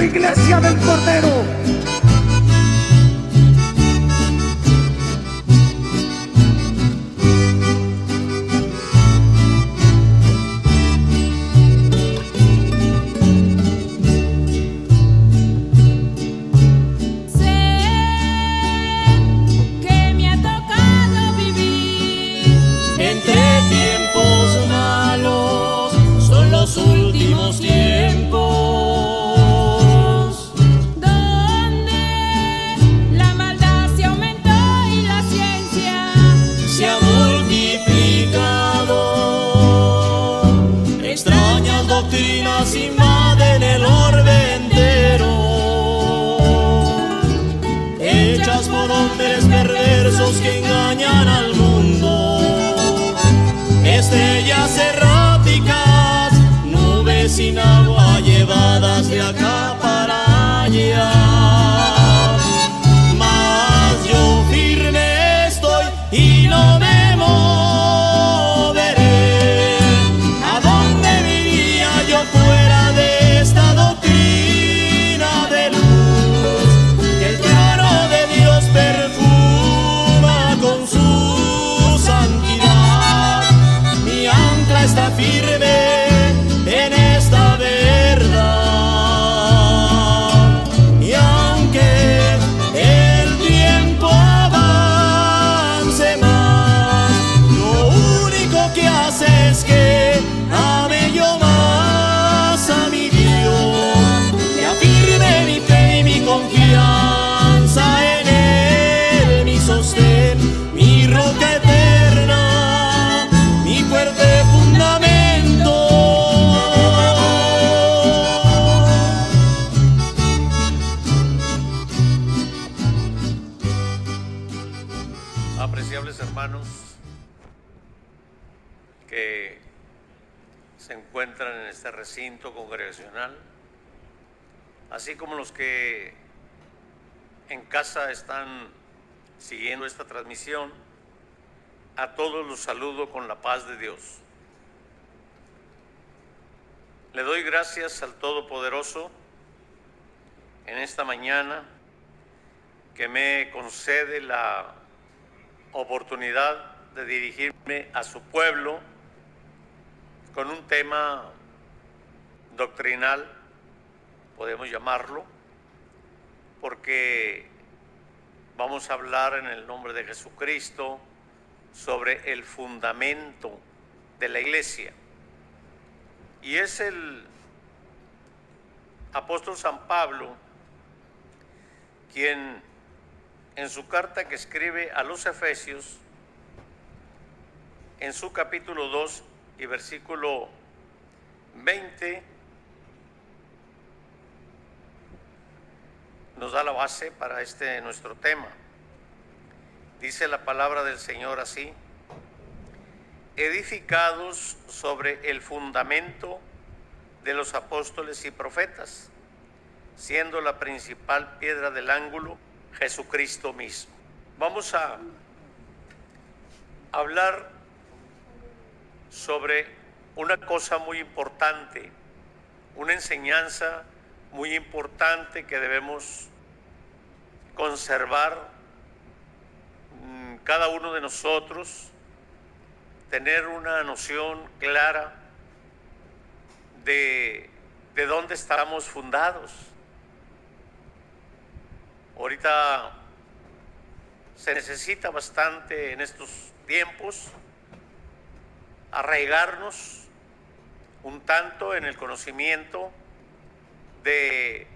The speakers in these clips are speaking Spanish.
iglesia del Cordero. Últimos tiempos, donde la maldad se aumentó y la ciencia se ha multiplicado. Extrañas doctrinas invaden el orbe entero, hechas por hombres perversos que engañan al mundo. Estrellas erráticas, sin agua llevadas de acá para allá. Mas yo firme estoy y no me moveré. ¿A dónde iría yo fuera de esta doctrina de luz que el trono de Dios perfuma con su santidad? Mi ancla está firme en esta verdad, y aunque el tiempo avance más, lo único que hace es que ame yo más a mi Dios, que afirme mi fe y mi confianza en Él, mi sostén, mi roca eterna, mi fuerte fundamento. Apreciables hermanos que se encuentran en este recinto congregacional, así como los que en casa están siguiendo esta transmisión, a todos los saludo con la paz de Dios. Le doy gracias al Todopoderoso en esta mañana que me concede la oportunidad de dirigirme a su pueblo con un tema doctrinal, podemos llamarlo, porque vamos a hablar en el nombre de Jesucristo sobre el fundamento de la iglesia. Y es el apóstol San Pablo quien en su carta que escribe a los Efesios, en su capítulo 2 y versículo 20, nos da la base para nuestro tema. Dice la palabra del Señor así: edificados sobre el fundamento de los apóstoles y profetas, siendo la principal piedra del ángulo Jesucristo mismo. Vamos a hablar sobre una cosa muy importante, una enseñanza muy importante que debemos conservar cada uno de nosotros, tener una noción clara de dónde estamos fundados. Ahorita se necesita bastante en estos tiempos arraigarnos un tanto en el conocimiento del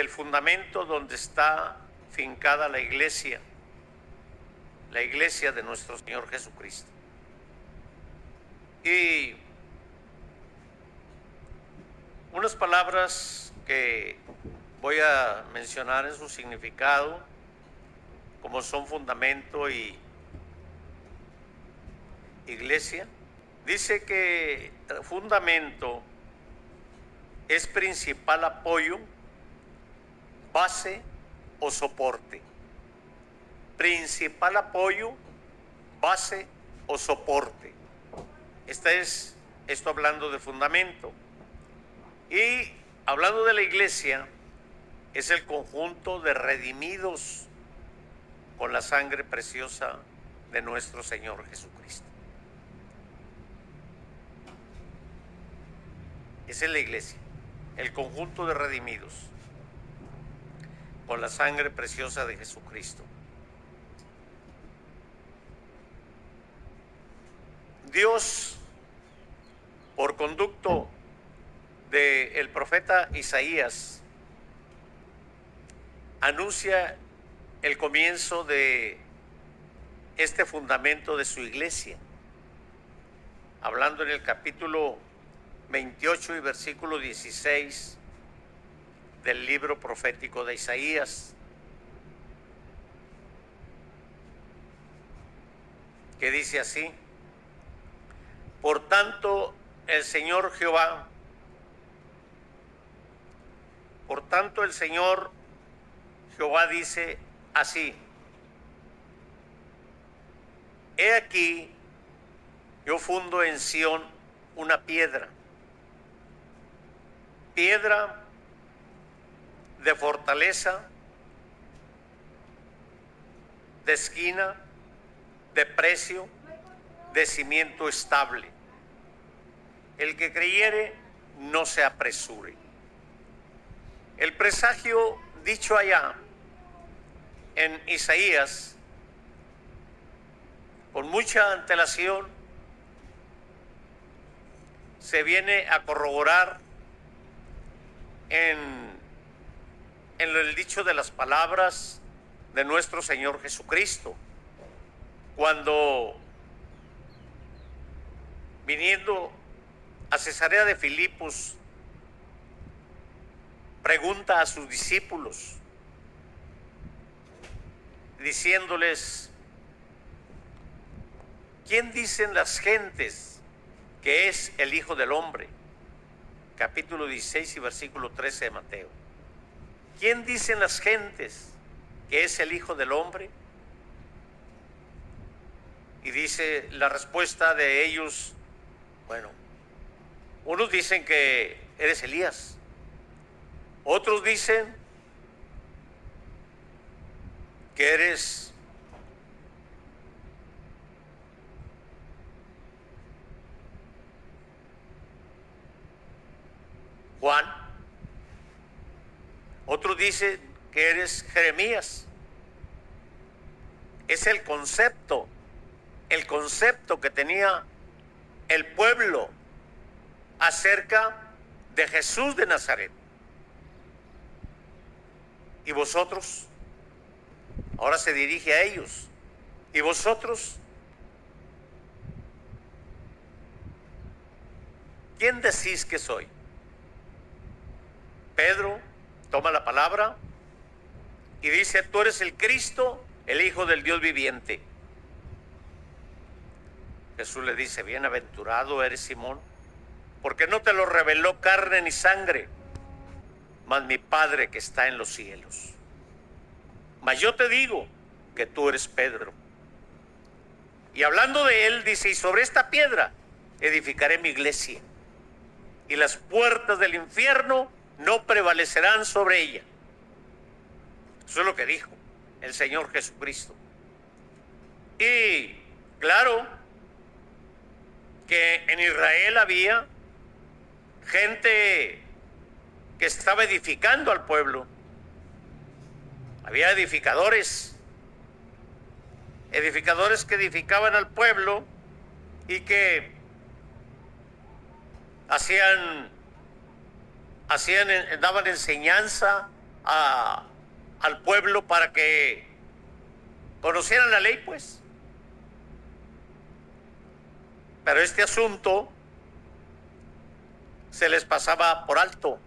fundamento donde está fincada la iglesia de nuestro Señor Jesucristo. Y unas palabras que voy a mencionar en su significado, como son fundamento y iglesia. Dice que fundamento es principal apoyo, base o soporte. Principal apoyo, base o soporte. Esto hablando de fundamento. Y hablando de la iglesia, es el conjunto de redimidos con la sangre preciosa de nuestro Señor Jesucristo. Esa es la iglesia, el conjunto de redimidos con la sangre preciosa de Jesucristo. Dios, por conducto del profeta Isaías, anuncia el comienzo de este fundamento de su iglesia, hablando en el capítulo 28 y versículo 16 del libro profético de Isaías, que dice así: por tanto el Señor Jehová, dice así: he aquí, yo fundo en Sión una piedra de fortaleza, de esquina, de precio, de cimiento estable. El que creyere, no se apresure. El presagio dicho allá en Isaías, con mucha antelación, se viene a corroborar en el dicho de las palabras de nuestro Señor Jesucristo, cuando, viniendo a Cesarea de Filipos, pregunta a sus discípulos, diciéndoles: ¿quién dicen las gentes que es el Hijo del Hombre? Capítulo 16 y versículo 13 de Mateo. ¿Quién dicen las gentes que es el Hijo del Hombre? Y dice la respuesta de ellos: bueno, unos dicen que eres Elías, otros dicen que eres Juan, otros dicen que eres Jeremías. Es el concepto que tenía el pueblo acerca de Jesús de Nazaret. ¿Y vosotros? Ahora se dirige a ellos. ¿Y vosotros? ¿Quién decís que soy? Pedro toma la palabra y dice: tú eres el Cristo, el Hijo del Dios viviente. Jesús le dice: bienaventurado eres, Simón, porque no te lo reveló carne ni sangre, mas mi Padre que está en los cielos. Mas yo te digo que tú eres Pedro. Y hablando de él, dice: y sobre esta piedra edificaré mi iglesia, y las puertas del infierno no prevalecerán sobre ella. Eso es lo que dijo el Señor Jesucristo. Y claro que en Israel había gente que estaba edificando al pueblo. Había edificadores que edificaban al pueblo y que daban enseñanza al pueblo para que conocieran la ley, pues. Pero este asunto se les pasaba por alto.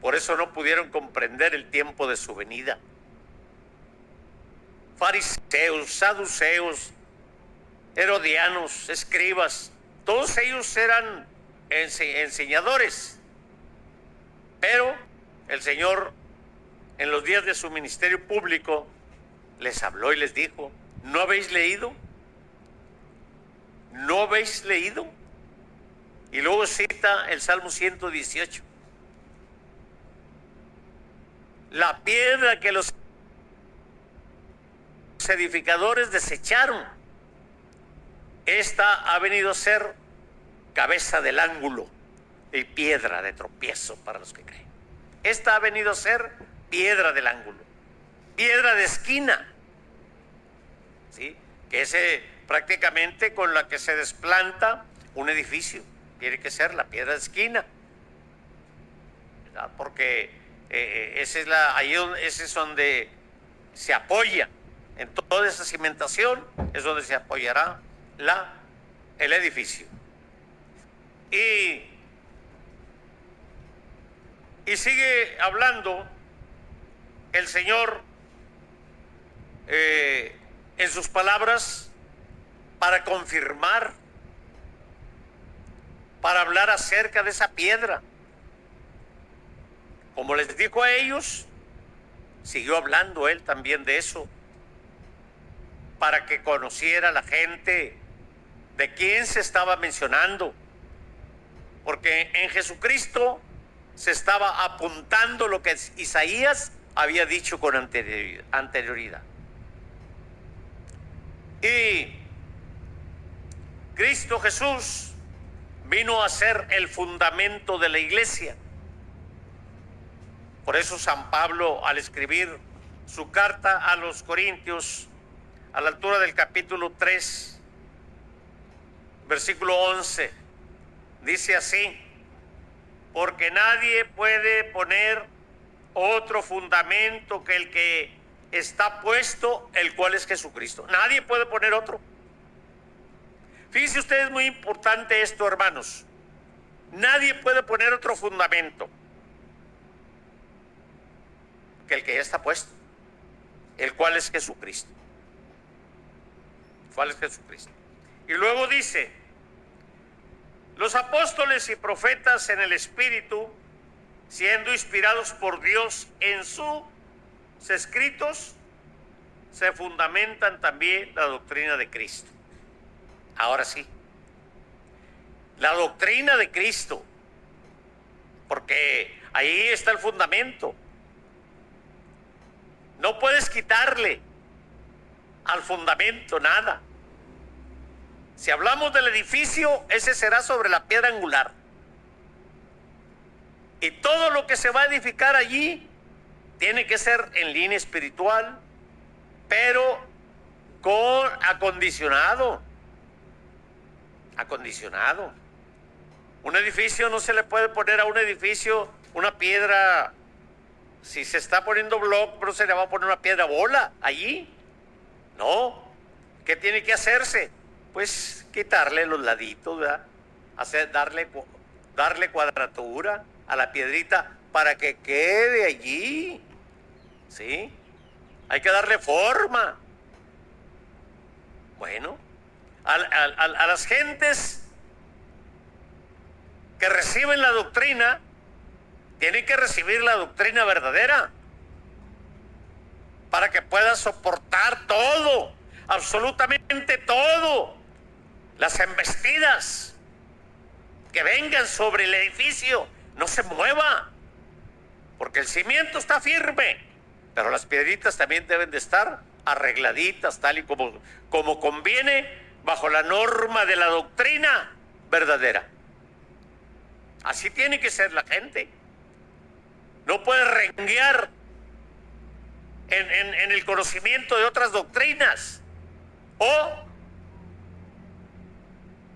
Por eso no pudieron comprender el tiempo de su venida. Fariseos, saduceos, herodianos, escribas, todos ellos eran enseñadores. Pero el Señor, en los días de su ministerio público, les habló y les dijo: ¿no habéis leído? ¿No habéis leído? Y luego cita el Salmo 118. la piedra que los edificadores desecharon, esta ha venido a ser cabeza del ángulo y piedra de tropiezo para los que creen. Esta ha venido a ser piedra del ángulo, piedra de esquina, ¿sí? Que es prácticamente con la que se desplanta un edificio. Tiene que ser la piedra de esquina, ¿verdad? Porque ese es donde se apoya. En toda esa cimentación es donde se apoyará el edificio. Y sigue hablando el Señor en sus palabras para confirmar, para hablar acerca de esa piedra. Como les dijo a ellos, siguió hablando él también de eso, para que conociera la gente de quién se estaba mencionando, porque en Jesucristo se estaba apuntando lo que Isaías había dicho con anterioridad. Y Cristo Jesús vino a ser el fundamento de la iglesia. Por eso San Pablo, al escribir su carta a los Corintios, a la altura del capítulo 3, versículo 11, dice así: porque nadie puede poner otro fundamento que el que está puesto, el cual es Jesucristo. Nadie puede poner otro. Fíjense ustedes, muy importante esto, hermanos. Nadie puede poner otro fundamento que el que ya está puesto, el cual es Jesucristo. ¿Cuál es Jesucristo? Y luego dice: los apóstoles y profetas en el Espíritu, siendo inspirados por Dios en sus escritos, se fundamentan también la doctrina de Cristo. Ahora sí, la doctrina de Cristo, porque ahí está el fundamento. No puedes quitarle al fundamento nada. Si hablamos del edificio, ese será sobre la piedra angular. Y todo lo que se va a edificar allí tiene que ser en línea espiritual, pero acondicionado. Un edificio no se le puede poner a un edificio una piedra. Si se está poniendo block, pero se le va a poner una piedra bola allí. No. ¿Qué tiene que hacerse? Pues quitarle los laditos, ¿verdad? Darle cuadratura a la piedrita para que quede allí. ¿Sí? Hay que darle forma. Bueno, a las gentes que reciben la doctrina, tienen que recibir la doctrina verdadera para que puedan soportar todo, absolutamente todo, las embestidas que vengan sobre el edificio. No se mueva, porque el cimiento está firme, pero las piedritas también deben de estar arregladitas, tal y como conviene, bajo la norma de la doctrina verdadera. Así tiene que ser la gente. No puede renguear en el conocimiento de otras doctrinas o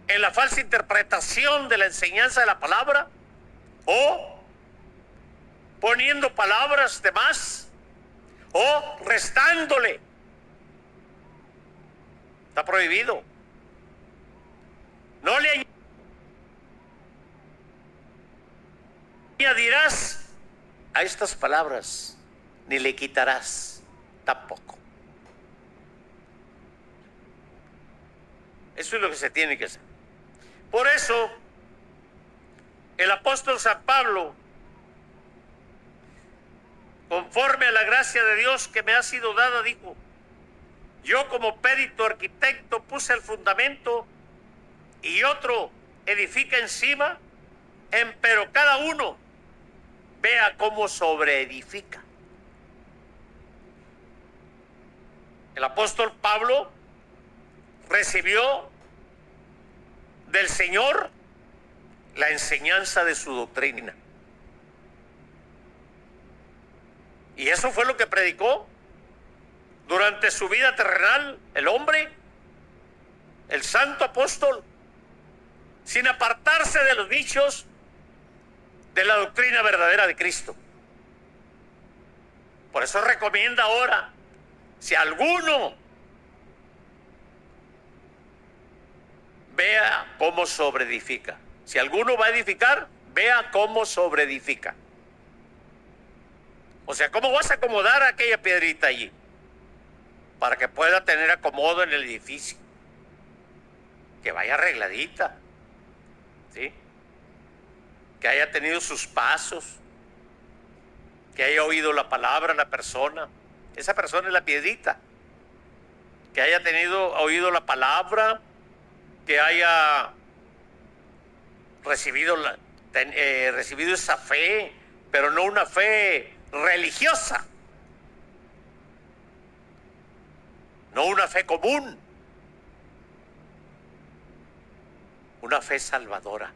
en la falsa interpretación de la enseñanza de la palabra o poniendo palabras de más o restándole. Está prohibido. No le añadirás a estas palabras, ni le quitarás tampoco. Eso es lo que se tiene que hacer. Por eso, el apóstol San Pablo, conforme a la gracia de Dios que me ha sido dada, dijo: yo como perito arquitecto puse el fundamento y otro edifica encima, pero cada uno vea cómo sobreedifica. El apóstol Pablo recibió del Señor la enseñanza de su doctrina. Y eso fue lo que predicó durante su vida terrenal el hombre, el santo apóstol, sin apartarse de los dichos de la doctrina verdadera de Cristo. Por eso recomienda ahora, si alguno vea cómo sobreedifica. Si alguno va a edificar, vea cómo sobreedifica. O sea, ¿cómo vas a acomodar aquella piedrita allí? Para que pueda tener acomodo en el edificio. Que vaya arregladita. ¿Sí? Que haya tenido sus pasos. Que haya oído la palabra la persona. Esa persona es la piedrita. Que haya oído la palabra. Que haya recibido esa fe, pero no una fe religiosa, no una fe común, una fe salvadora,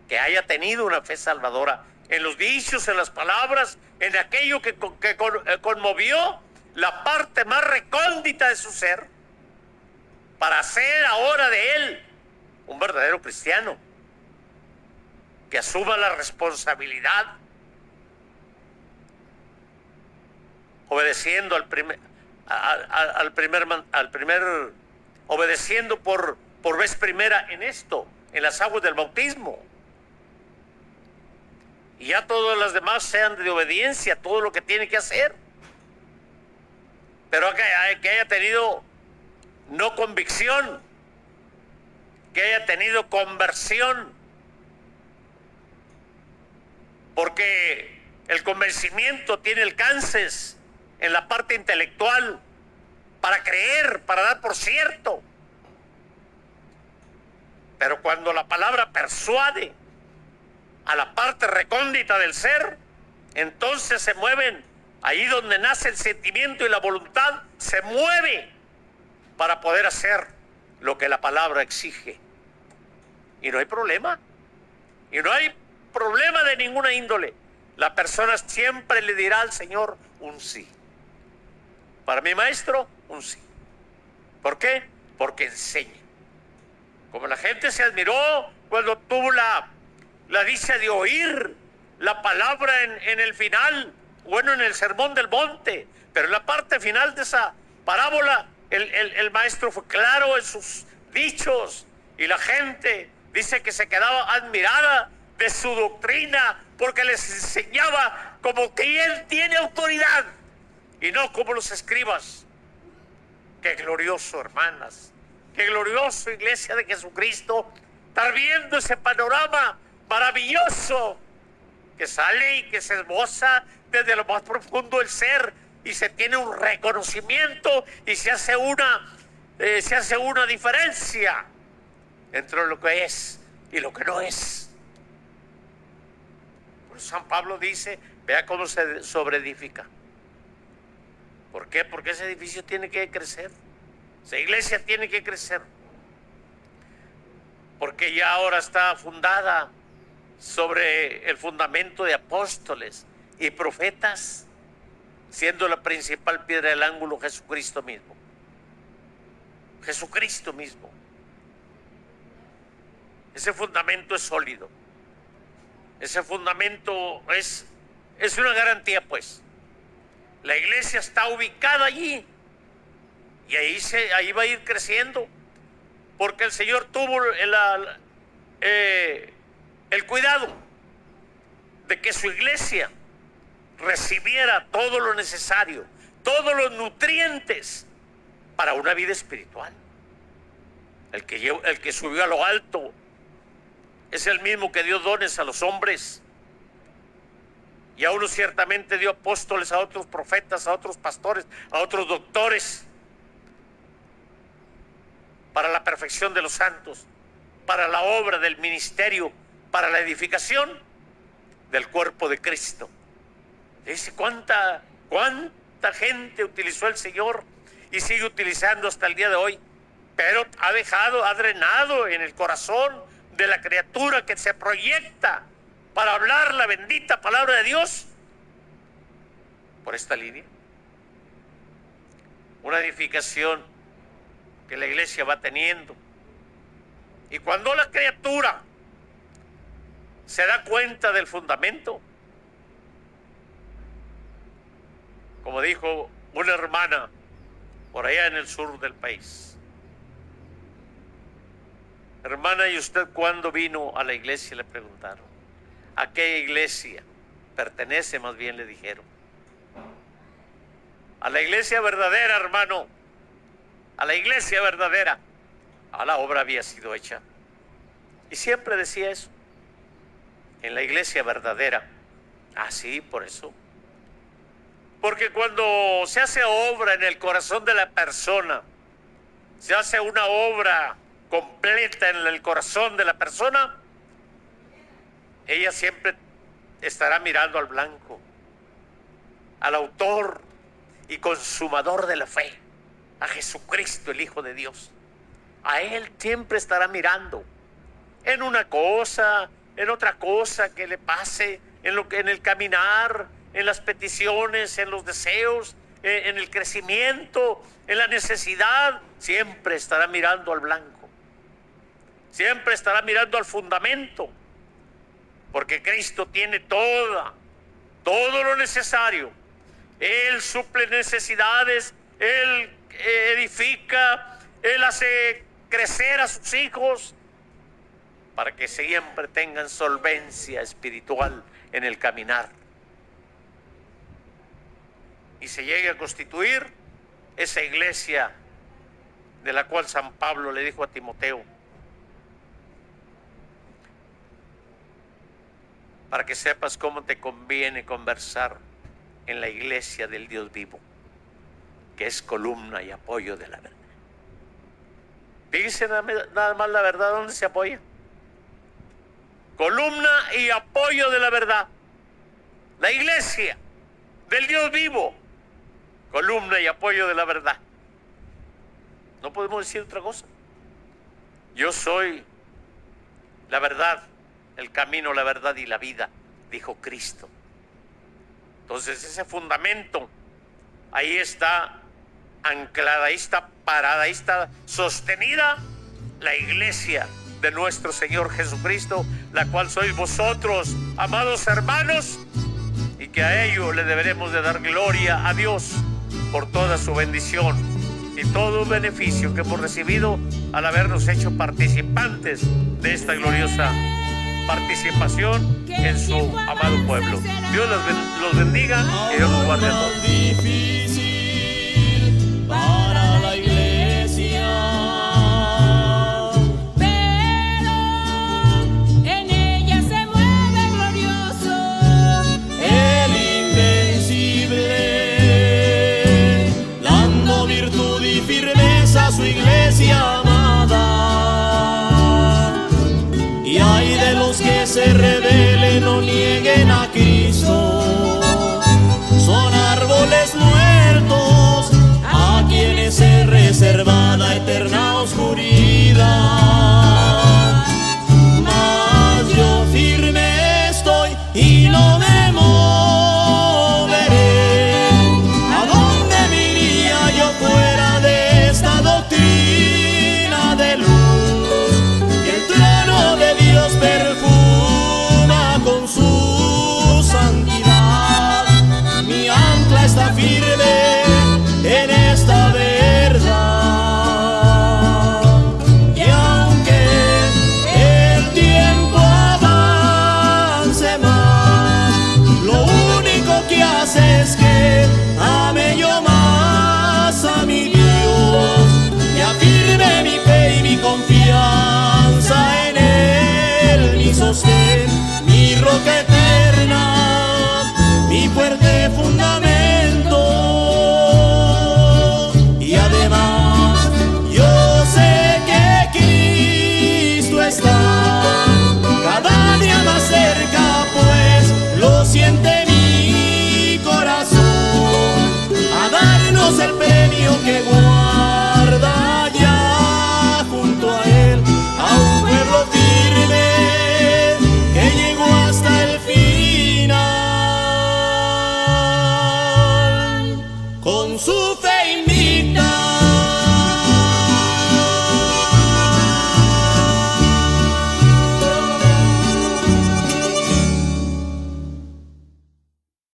que haya tenido una fe salvadora en los dichos, en las palabras, en aquello que conmovió la parte más recóndita de su ser, para hacer ahora de él un verdadero cristiano, que asuma la responsabilidad, obedeciendo obedeciendo por vez primera en esto, en las aguas del bautismo. Y ya todas las demás sean de obediencia, todo lo que tiene que hacer. Pero que haya tenido no convicción, que haya tenido conversión. Porque el convencimiento tiene alcances en la parte intelectual para creer, para dar por cierto. Pero cuando la palabra persuade a la parte recóndita del ser, entonces se mueven, ahí donde nace el sentimiento y la voluntad, se mueve para poder hacer lo que la palabra exige. Y no hay problema. Y no hay problema de ninguna índole. La persona siempre le dirá al Señor un sí. Para mi maestro, un sí. ¿Por qué? Porque enseña. Como la gente se admiró cuando tuvo la dicha de oír la palabra en el final, bueno, en el Sermón del Monte, pero en la parte final de esa parábola, el maestro fue claro en sus dichos, y la gente dice que se quedaba admirada de su doctrina, porque les enseñaba como que él tiene autoridad y no como los escribas. Qué glorioso, hermanas, qué glorioso, iglesia de Jesucristo, estar viendo ese panorama maravilloso que sale y que se esboza desde lo más profundo del ser, y se tiene un reconocimiento y se hace una diferencia entre lo que es y lo que no es. San Pablo dice, vea cómo se sobreedifica. ¿Por qué? Porque ese edificio tiene que crecer, esa iglesia tiene que crecer, porque ya ahora está fundada sobre el fundamento de apóstoles y profetas, siendo la principal piedra del ángulo Jesucristo mismo. Jesucristo mismo. Ese fundamento es sólido. Ese fundamento es una garantía, pues. La iglesia está ubicada allí y ahí va a ir creciendo, porque el Señor tuvo el cuidado de que su iglesia recibiera todo lo necesario, todos los nutrientes para una vida espiritual. El que subió a lo alto es el mismo que dio dones a los hombres, y a unos ciertamente dio apóstoles, a otros profetas, a otros pastores, a otros doctores, para la perfección de los santos, para la obra del ministerio, para la edificación del cuerpo de Cristo. Dice cuánta gente utilizó el Señor, y sigue utilizando hasta el día de hoy, pero ha drenado en el corazón de la criatura que se proyecta para hablar la bendita palabra de Dios por esta línea. Una edificación que la iglesia va teniendo. Y cuando la criatura se da cuenta del fundamento, como dijo una hermana por allá en el sur del país: hermana, ¿y usted cuándo vino a la iglesia? Le preguntaron. ¿A qué iglesia pertenece? Más bien le dijeron. A la iglesia verdadera, hermano, a la iglesia verdadera. A la obra había sido hecha. Y siempre decía eso, en la iglesia verdadera. Así, por eso. Porque cuando se hace obra en el corazón de la persona, se hace una obra completa en el corazón de la persona, ella siempre estará mirando al blanco, al autor y consumador de la fe, a Jesucristo, el Hijo de Dios. A Él siempre estará mirando, en una cosa, en otra cosa que le pase, en el caminar, en las peticiones, en los deseos, en el crecimiento, en la necesidad. Siempre estará mirando al blanco, siempre estará mirando al fundamento, porque Cristo tiene todo lo necesario. Él suple necesidades, Él edifica, Él hace crecer a sus hijos para que siempre tengan solvencia espiritual en el caminar y se llegue a constituir esa iglesia de la cual San Pablo le dijo a Timoteo: para que sepas cómo te conviene conversar en la iglesia del Dios vivo, que es columna y apoyo de la verdad. Fíjense nada más la verdad, ¿dónde se apoya? Columna y apoyo de la verdad. La iglesia del Dios vivo, columna y apoyo de la verdad. No podemos decir otra cosa. Yo soy la verdad, el camino, la verdad y la vida, dijo Cristo. Entonces ese fundamento ahí está anclada, ahí está parada, ahí está sostenida la iglesia de nuestro Señor Jesucristo, la cual sois vosotros, amados hermanos, y que a ello le deberemos de dar gloria a Dios por toda su bendición y todo beneficio que hemos recibido al habernos hecho participantes de esta gloriosa participación en su amado pueblo. Dios los bendiga y Dios los guarde a todos. Difícil para la iglesia, pero en ella se mueve glorioso el invencible, dando virtud y firmeza a su iglesia amada. Y hay de los que se rebelen o nieguen a Cristo, son árboles muertos a quienes se reservada eterna oscuridad. Mas yo firme estoy y no me moveré. ¿A dónde me iría yo fuera de esta doctrina de luz? Que el trono de Dios perfuma con su santidad. Mi ancla está firme en esta verdad. Y aunque el tiempo avance más, lo único que hace es que ame yo más a mi Dios, y afirme mi fe y mi confianza en Él, mi sostén, mi roca eterna, mi fuerte fundamento. Y además yo sé que Cristo está cada día más cerca, pues lo siente mi corazón, a darnos el premio que victoria.